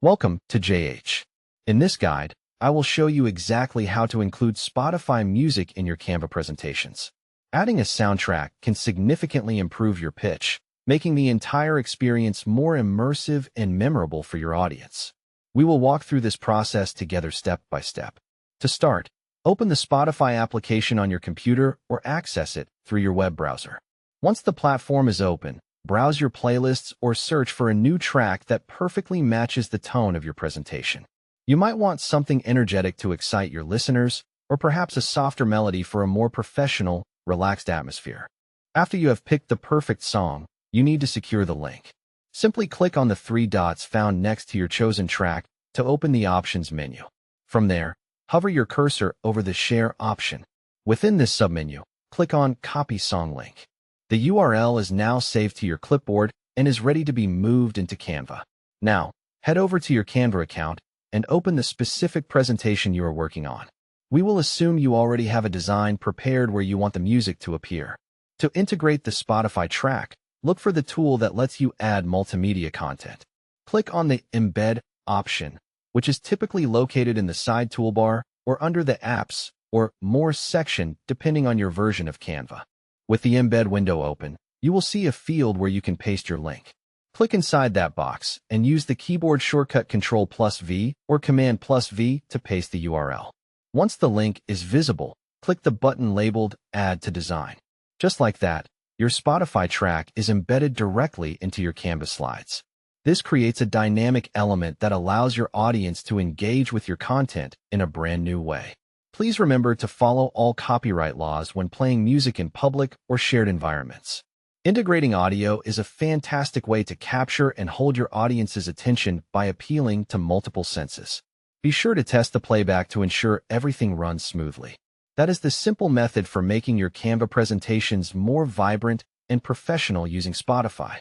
Welcome to JH. In this guide, I will show you exactly how to include Spotify music in your Canva presentations. Adding a soundtrack can significantly improve your pitch, making the entire experience more immersive and memorable for your audience. We will walk through this process together step by step. To start, open the Spotify application on your computer or access it through your web browser. Once the platform is open, browse your playlists or search for a new track that perfectly matches the tone of your presentation. You might want something energetic to excite your listeners, or perhaps a softer melody for a more professional, relaxed atmosphere. After you have picked the perfect song, you need to secure the link. Simply click on the three dots found next to your chosen track to open the Options menu. From there, hover your cursor over the Share option. Within this submenu, click on Copy Song Link. The URL is now saved to your clipboard and is ready to be moved into Canva. Now, head over to your Canva account and open the specific presentation you are working on. We will assume you already have a design prepared where you want the music to appear. To integrate the Spotify track, look for the tool that lets you add multimedia content. Click on the Embed option, which is typically located in the side toolbar or under the Apps or More section depending on your version of Canva. With the Embed window open, you will see a field where you can paste your link. Click inside that box and use the keyboard shortcut Ctrl+V or Command+V to paste the URL. Once the link is visible, click the button labeled Add to Design. Just like that, your Spotify track is embedded directly into your Canva slides. This creates a dynamic element that allows your audience to engage with your content in a brand new way. Please remember to follow all copyright laws when playing music in public or shared environments. Integrating audio is a fantastic way to capture and hold your audience's attention by appealing to multiple senses. Be sure to test the playback to ensure everything runs smoothly. That is the simple method for making your Canva presentations more vibrant and professional using Spotify.